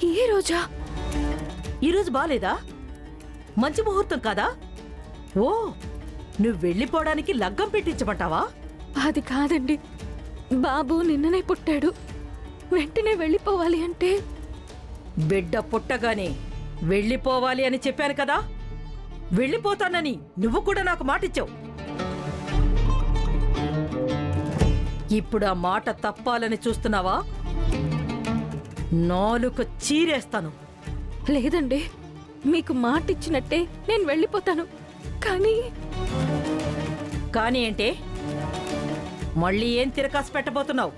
ఈ రోజా? ఈరోజు బాలేదా? మంచి ముహూర్తం కాదా? ఓ, నువ్వు వెళ్ళిపోవడానికి లగ్గం పెట్టించమంటావా? అది కాదండి, బాబు నిన్ననే పుట్టాడు, వెంటనే వెళ్ళిపోవాలి అంటే. బిడ్డ పుట్టగానే వెళ్ళిపోవాలి అని చెప్పాను కదా. వెళ్ళిపోతానని నువ్వు కూడా నాకు మాటిచ్చావు. ఇప్పుడు ఆ మాట తప్పాలని చూస్తున్నావా? నాలుక చీరేస్తాను. లేదండి, మీకు మాటిచ్చినట్టే నేను వెళ్ళిపోతాను. కానీ కానీ ఏంటే? మళ్ళీ ఏం తిరకాసు పెట్టబోతున్నావు?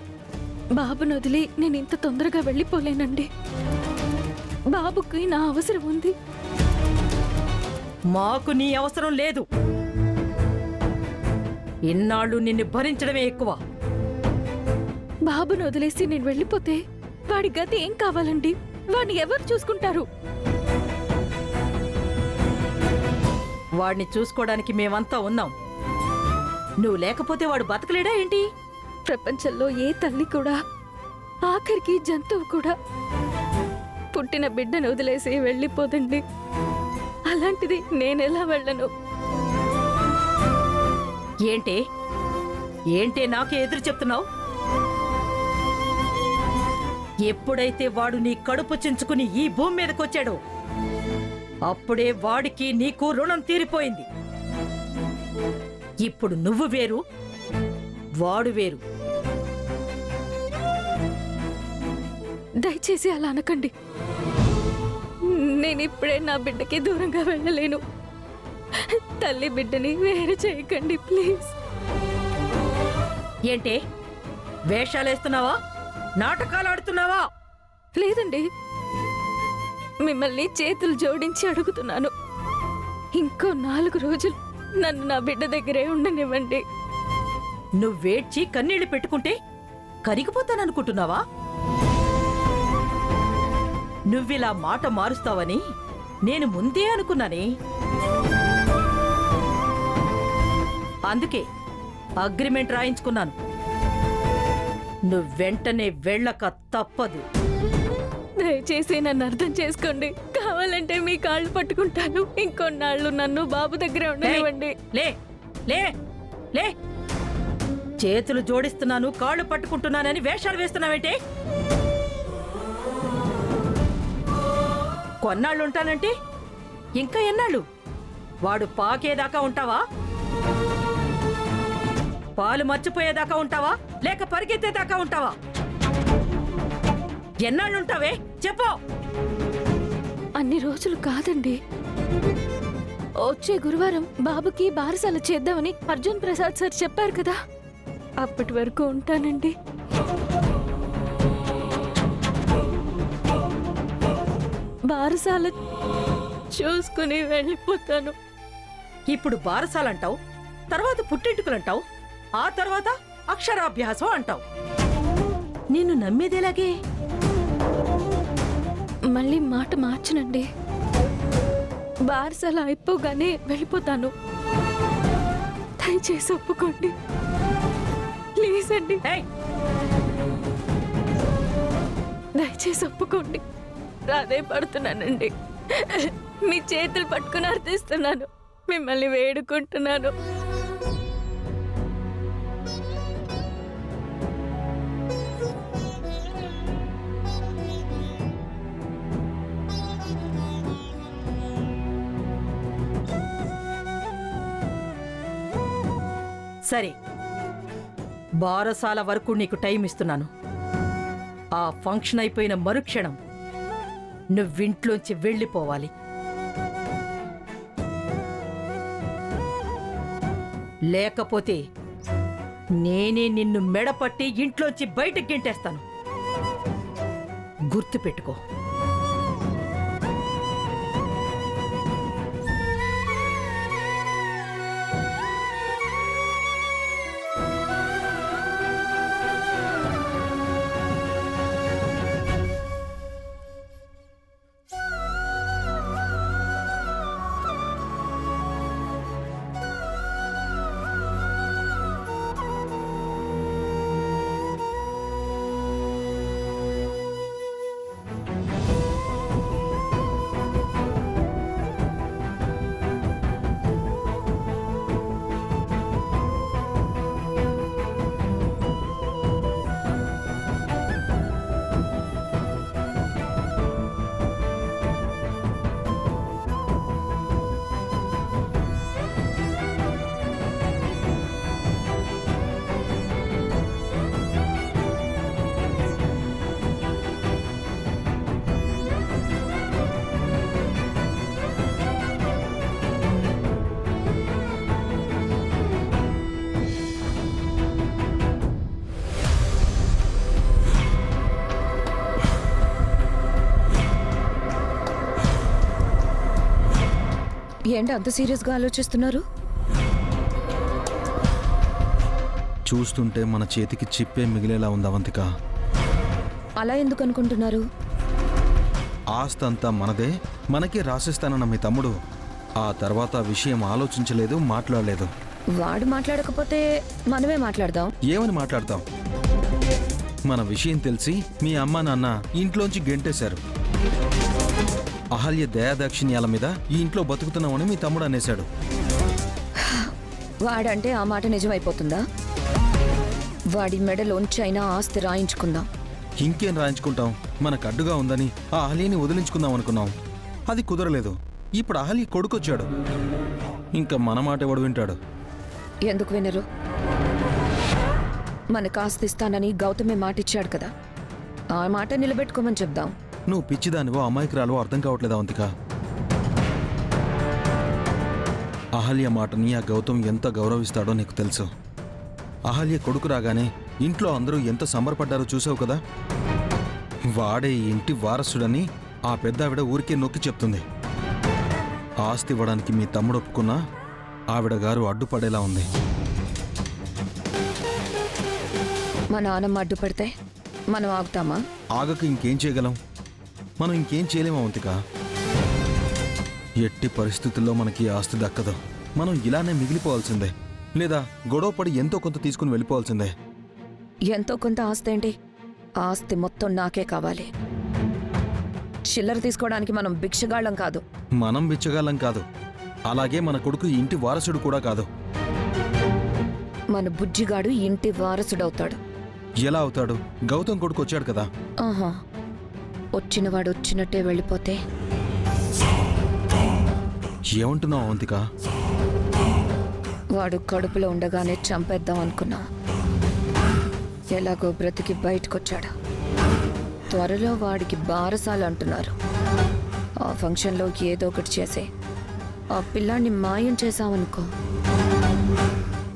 బాబును వదిలి నేను ఇంత తొందరగా వెళ్ళిపోలేనండి. బాబుకి నా అవసరం ఉంది. మాకు నీ అవసరం లేదు. ఇన్నాళ్ళు నిన్ను భరించడమే ఎక్కువ. బాబును వదిలేసి నేను వెళ్ళిపోతే వాడి గతి ఏం కావాలండి? వాడిని ఎవరు చూసుకుంటారు? వాడిని చూసుకోవడానికి మేమంతా ఉన్నాం. నువ్వు లేకపోతే వాడు బతకలేడా ఏంటి? ప్రపంచంలో ఏ తల్లి కూడా, ఆఖరికి జంతువు కూడా పుట్టిన బిడ్డను వదిలేసి వెళ్ళిపోదండి. అలాంటిది నేనెలా వెళ్ళను? ఏంటే నాకే ఎదురు చెప్తున్నావు? ఎప్పుడైతే వాడు నీ కడుపు చించుకుని ఈ భూమి మీదకొచ్చాడో అప్పుడే వాడికి నీకు రుణం తీరిపోయింది. ఇప్పుడు నువ్వు వేరు, వాడు వేరు. దయచేసి అలా అనకండి. నేనిప్పుడే నా బిడ్డకి దూరంగా వెళ్ళలేను. తల్లి బిడ్డని వేరు చేయకండి ప్లీజ్. ఏంటే వేషాలేస్తున్నావా? నాటకాలు ఆడుతున్నావా? లేదండి, మిమ్మల్ని చేతులు జోడించి అడుగుతున్నాను. ఇంకో 4 రోజులు నన్ను నా బిడ్డ దగ్గరే ఉండనివ్వండి. నువ్వేడ్చి కన్నీళ్లు పెట్టుకుంటే కరిగిపోతాననుకుంటున్నావా? నువ్విలా మాట మారుస్తావని నేను ముందే అనుకున్నానే. అందుకే అగ్రిమెంట్ రాయించుకున్నాను. నువ్వెంటనే వెళ్ళక తప్పదు. దయచేసి నన్ను అర్థం చేసుకోండి. కావాలంటే మీ కాళ్ళు పట్టుకుంటాను. ఇంకొన్నాళ్ళు నన్ను బాబు దగ్గరే ఉండనివ్వండి. లే లే లే, చేతులు జోడిస్తున్నాను, కాళ్ళు పట్టుకుంటున్నానని వేషాలు వేస్తున్నావేంటే? కొన్నాళ్ళుంటానంటే ఇంకా ఎన్నాళ్ళు? వాడు పాకేదాకా ఉంటావా? పాలు మర్చిపోయేదాకా ఉంటావా? లేక పరిగెత్తేదాకా ఉంటావా? ఎన్నాళ్ళుంటావే చెప్పు. అన్ని రోజులు కాదండి. వచ్చే గురువారం బాబుకి బారసాల చేద్దామని అర్జున్ ప్రసాద్ సార్ చెప్పారు కదా, అప్పటి వరకు ఉంటానండి. బారసాల చూసుకుని వెళ్ళిపోతాను. ఇప్పుడు బారసాలంటావు, తర్వాత పుట్టింటుకులంటావు, ఆ తర్వాత అక్షరాభ్యాసం అంటావు. నిన్ను నమ్మేదేలాగే? మళ్ళీ మాట మార్చనండి. బారసాల అయిపోగానే వెళ్ళిపోతాను. దయచేసి ఒప్పుకోండి ప్లీజ్ అండి. దయచేసి ఒప్పుకోండి. రాదే పడుతున్నానండి. మీ చేతులు పట్టుకుని అర్థిస్తున్నాను. మిమ్మల్ని వేడుకుంటున్నాను. సరే, బారసాల వరకు నీకు టైం ఇస్తున్నాను. ఆ ఫంక్షన్ అయిపోయిన మరుక్షణం నువ్వింట్లోంచి వెళ్ళిపోవాలి. లేకపోతే నేనే నిన్ను మెడపట్టి ఇంట్లోంచి బయటకు గెంటేస్తాను. గుర్తుపెట్టుకో. ఏంటి అంత సీరియస్గా ఆలోచిస్తున్నారు? చూస్తుంటే మన చేతికి చిప్పే మిగిలేలా ఉంది అవంతిక. అలా ఎందుకు అనుకుంటున్నారు? ఆస్తంతా మనదే, మనకే రాసిస్తానన్న మీ తమ్ముడు ఆ తర్వాత విషయం ఆలోచించలేదు, మాట్లాడలేదు. వాడు మాట్లాడకపోతే మనమే మాట్లాడదాం. ఏమని మాట్లాడతాం? మన విషయం తెలిసి మీ అమ్మ నాన్న ఇంట్లోంచి గెంటేశారు. అహల్య దయాదాక్షిణ్యాల మీద ఈ ఇంట్లో బతుకుతున్నామని మీ తమ్ముడు అనేశాడు. వాడంటే ఆ మాట నిజమైపోతుందా? వాడి మెడలోంచి అయినా ఆస్తి రాయించుకుందాం. ఇంకేం రాయించుకుంటాం? మనకు అడ్డుగా ఉందని ఆ అహల్యని వదిలించుకుందాం అనుకున్నాం. అది కుదరలేదు. ఇప్పుడు అహల్య కొడుకొచ్చాడు. ఇంకా మన మాట ఎవడు వింటాడు? ఎందుకు వినరు? మనకు ఆస్తి ఇస్తానని గౌతమే మాటిచ్చాడు కదా, ఆ మాట నిలబెట్టుకోమని చెప్దాం. నువ్వు పిచ్చిదానివో అమాయకురాలో అర్థం కావట్లేదు అవంతిక. అహల్య మాటని ఆ గౌతమ్ ఎంత గౌరవిస్తాడో నీకు తెలుసు. అహల్య కొడుకు రాగానే ఇంట్లో అందరూ ఎంత సంబరపడ్డారో చూసావు కదా. వాడే ఈ ఇంటి వారసుడని ఆ పెద్దావిడ ఊరికే నొక్కి చెప్తుంది. ఆస్తి ఇవ్వడానికి మీ తమ్ముడు ఒప్పుకున్నా ఆవిడ గారు అడ్డుపడేలా ఉంది. మా నాన్నమ్మ అడ్డుపడితే మనం ఆగుతామా? ఆగక ఇంకేం చేయగలం? మనం ఇంకేం చేయలేము అవంతిక. ఎట్టి పరిస్థితుల్లో మనకి ఆస్తి దక్కదు. మనం ఇలానే మిగిలిపోవాల్సిందే, లేదా గొడవపడి ఎంతో కొంత తీసుకుని వెళ్ళిపోవాల్సిందే. ఎంతో కొంత ఆస్తి ఏంటి? ఆస్తి మొత్తం నాకే కావాలి. చిల్లర తీసుకోవడానికి మనం భిక్షగాళ్ళం కాదు. మనం బిచ్చగాళ్ళం కాదు, అలాగే మన కొడుకు ఈ ఇంటి వారసుడు కూడా కాదు. మన బుజ్జిగాడు ఈ ఇంటి వారసుడవుతాడు. ఎలా అవుతాడు? గౌతమ్ కొడుకు వచ్చాడు కదా. ఆహా, వచ్చినవాడు వచ్చినట్టే వెళ్ళిపోతే? ఏమంటున్నావు అవంతిక? వాడు కడుపులో ఉండగానే చంపేద్దాం అనుకున్నా. ఎలాగో బ్రతికి బయటకొచ్చాడు. త్వరలో వాడికి బారసాలు అంటున్నారు. ఆ ఫంక్షన్లో ఏదో ఒకటి చేసే ఆ పిల్లాన్ని మాయం చేశామనుకో,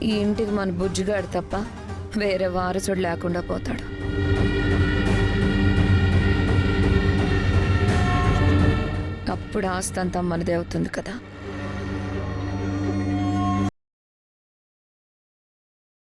ఈ ఇంటికి మన బుజ్జిగాడు తప్ప వేరే వారసుడు లేకుండా పోతాడు. అప్పుడు ఆస్తి అంతా మనదే అవుతుంది కదా.